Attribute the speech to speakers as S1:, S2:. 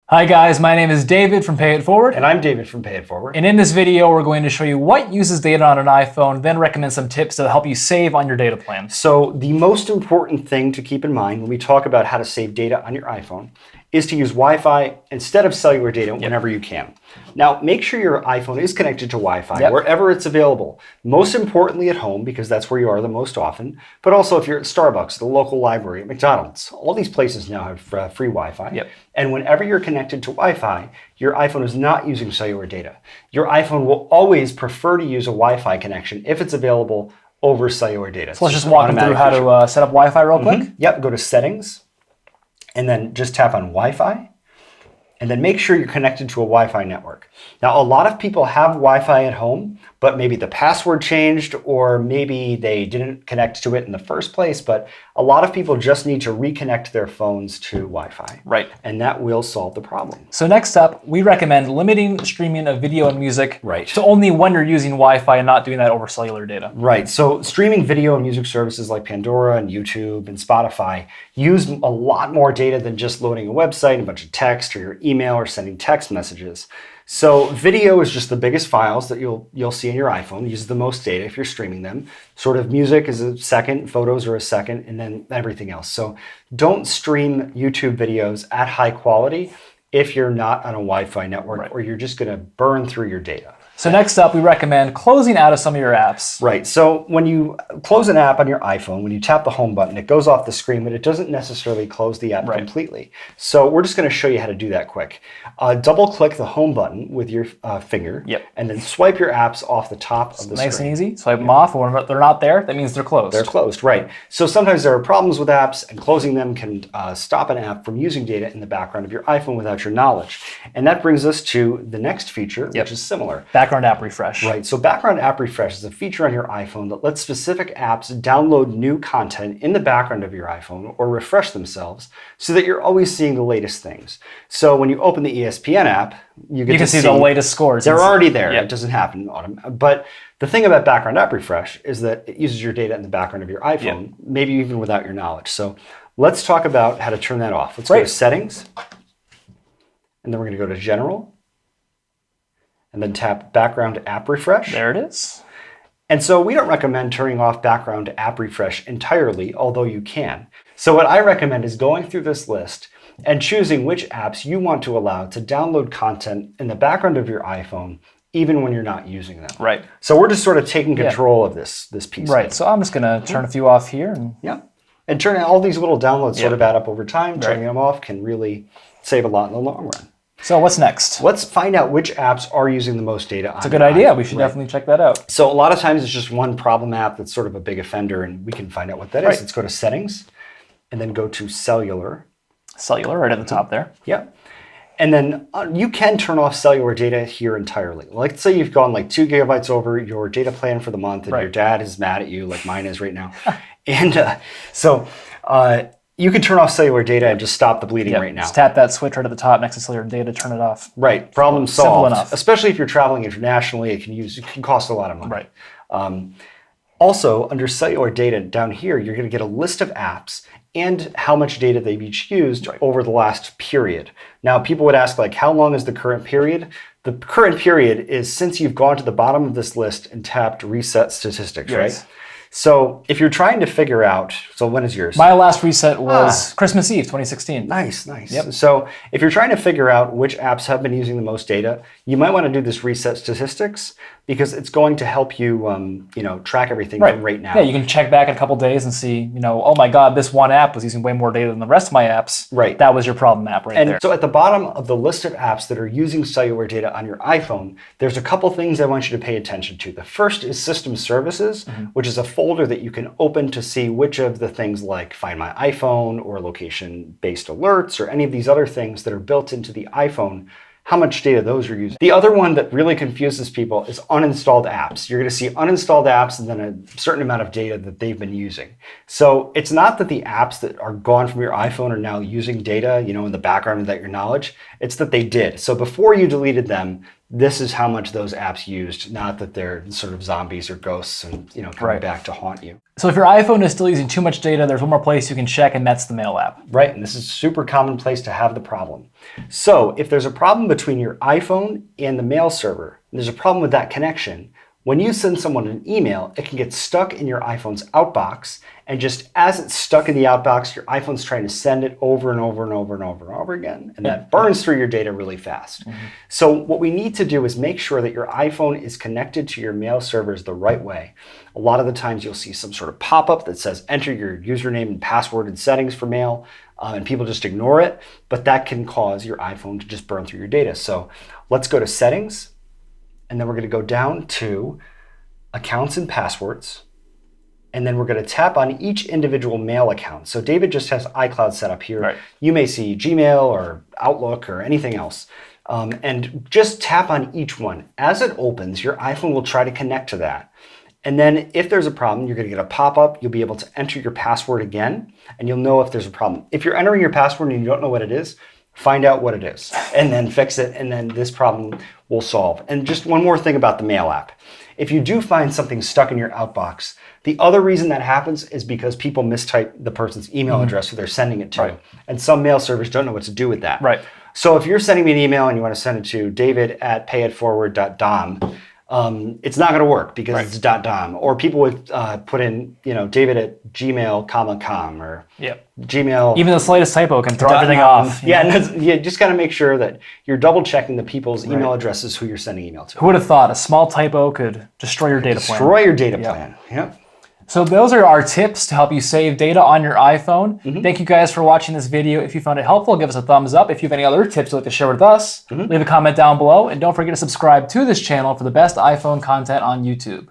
S1: Hi guys, my name is David from Pay It Forward.
S2: And I'm David from Pay It Forward.
S1: And in this video, we're going to show you what uses data on an iPhone, then recommend some tips to help you save on your data plan.
S2: So the most important thing to keep in mind when we talk about how to save data on your iPhone is to use Wi-Fi instead of cellular data whenever you can. Now, make sure your iPhone is connected to Wi-Fi wherever it's available. Most importantly at home, because that's where you are the most often, but also if you're at Starbucks, the local library, at McDonald's. All these places now have free Wi-Fi. And whenever you're connected to Wi-Fi, your iPhone is not using cellular data. Your iPhone will always prefer to use a Wi-Fi connection if it's available over cellular data.
S1: So let's just walk them through how to set up Wi-Fi real quick.
S2: Yep, go to Settings, and then just tap on Wi-Fi, and then make sure you're connected to a Wi-Fi network. Now, a lot of people have Wi-Fi at home, but maybe the password changed, or maybe they didn't connect to it in the first place, but a lot of people just need to reconnect their phones to Wi-Fi.
S1: Right.
S2: And that will solve the problem.
S1: So next up, we recommend limiting streaming of video and music to only when you're using Wi-Fi and not doing that over cellular data.
S2: Right, so streaming video and music services like Pandora and YouTube and Spotify use a lot more data than just loading a website and a bunch of text or your email or sending text messages. So video is just the biggest files that you'll see in your iPhone. It uses the most data if you're streaming them. Sort of music is a second, photos are a second, and then everything else. So don't stream YouTube videos at high quality if you're not on a Wi-Fi network, or you're just gonna burn through your data.
S1: So next up, we recommend closing out of some of your apps.
S2: Right, so when you close an app on your iPhone, when you tap the home button, it goes off the screen, but it doesn't necessarily close the app completely. So we're just gonna show you how to do that quick. Double click the home button with your finger, and then swipe your apps off the top of the screen.
S1: Nice and easy, swipe them off. When they're not there, that means they're closed.
S2: They're closed, right. So sometimes there are problems with apps, and closing them can stop an app from using data in the background of your iPhone without your knowledge. And that brings us to the next feature, which is similar.
S1: Background app refresh.
S2: Right, so background app refresh is a feature on your iPhone that lets specific apps download new content in the background of your iPhone or refresh themselves so that you're always seeing the latest things. So when you open the ESPN app, you can see
S1: the latest scores.
S2: They're already there. It doesn't happen automatically. But the thing about background app refresh is that it uses your data in the background of your iPhone, maybe even without your knowledge. So let's talk about how to turn that off. Let's go to Settings, and then we're going to go to General, and then tap Background App Refresh.
S1: There it is.
S2: And so we don't recommend turning off Background App Refresh entirely, although you can. So what I recommend is going through this list and choosing which apps you want to allow to download content in the background of your iPhone, even when you're not using them.
S1: Right.
S2: So we're just sort of taking control of this piece.
S1: Right, so I'm just gonna turn a few off here.
S2: And turn all these little downloads sort of add up over time. Turning them off can really save a lot in the long run.
S1: So what's next?
S2: Let's find out which apps are using the most data on
S1: It's a good idea. We should definitely check that out.
S2: So a lot of times it's just one problem app that's sort of a big offender, and we can find out what that is. Let's go to Settings, and then go to Cellular.
S1: Cellular, right at the top there.
S2: And then you can turn off cellular data here entirely. Let's say you've gone like 2 gigabytes over your data plan for the month, and your dad is mad at you, like mine is right now. And you can turn off cellular data and just stop the bleeding right now.
S1: Just tap that switch right at the top next to cellular data, turn it off.
S2: Right, problem solved.
S1: Simple enough.
S2: Especially if you're traveling internationally, it can cost a lot of money. Also, under cellular data down here, you're going to get a list of apps and how much data they've each used over the last period. Now, people would ask, like, how long is the current period? The current period is since you've gone to the bottom of this list and tapped Reset Statistics, right? So if you're trying to figure out, so when is yours?
S1: My last reset was Christmas Eve, 2016.
S2: Nice. So if you're trying to figure out which apps have been using the most data, you might want to do this Reset Statistics, because it's going to help you, track everything from right now.
S1: Yeah, you can check back in a couple days and see, oh my God, this one app was using way more data than the rest of my apps. Right. That was your problem app right there.
S2: So at the bottom of the list of apps that are using cellular data on your iPhone, there's a couple things I want you to pay attention to. The first is System Services, which is a folder that you can open to see which of the things like Find My iPhone or location-based alerts or any of these other things that are built into the iPhone, how much data those are using. The other one that really confuses people is uninstalled apps. You're gonna see uninstalled apps and then a certain amount of data that they've been using. So it's not that the apps that are gone from your iPhone are now using data, in the background without your knowledge. It's that they did. So before you deleted them, this is how much those apps used, not that they're sort of zombies or ghosts and coming back to haunt you.
S1: So if your iPhone is still using too much data, there's one more place you can check, and that's the Mail app.
S2: Right, and this is a super common place to have the problem. So if there's a problem between your iPhone and the mail server, and there's a problem with that connection, when you send someone an email, it can get stuck in your iPhone's outbox, and just as it's stuck in the outbox, your iPhone's trying to send it over and over and over and over and over again, and that burns through your data really fast. So what we need to do is make sure that your iPhone is connected to your mail servers the right way. A lot of the times you'll see some sort of pop-up that says enter your username and password and settings for mail, and people just ignore it, but that can cause your iPhone to just burn through your data. So let's go to settings, and then we're going to go down to accounts and passwords, and then we're going to tap on each individual mail account. So David just has iCloud set up here.
S1: Right.
S2: You may see Gmail or Outlook or anything else. And just tap on each one. As it opens, your iPhone will try to connect to that. And then if there's a problem, you're going to get a pop-up. You'll be able to enter your password again, and you'll know if there's a problem. If you're entering your password and you don't know what it is, find out what it is and then fix it, and then this problem will solve. And just one more thing about the Mail app. If you do find something stuck in your outbox, the other reason that happens is because people mistype the person's email address who they're sending it to.
S1: Right.
S2: And some mail servers don't know what to do with that.
S1: Right.
S2: So if you're sending me an email and you want to send it to david@payitforward.dom, it's not going to work because it's .dom. Or people would put in, david@gmail.com or Gmail.
S1: Even the slightest typo can throw everything off.
S2: Yeah, just got to make sure that you're double checking the people's email addresses who you're sending email to.
S1: Who would have thought a small typo could destroy your data plan?
S2: Destroy your data plan. Yep.
S1: So those are our tips to help you save data on your iPhone. Thank you guys for watching this video. If you found it helpful, give us a thumbs up. If you have any other tips you'd like to share with us, leave a comment down below. And don't forget to subscribe to this channel for the best iPhone content on YouTube.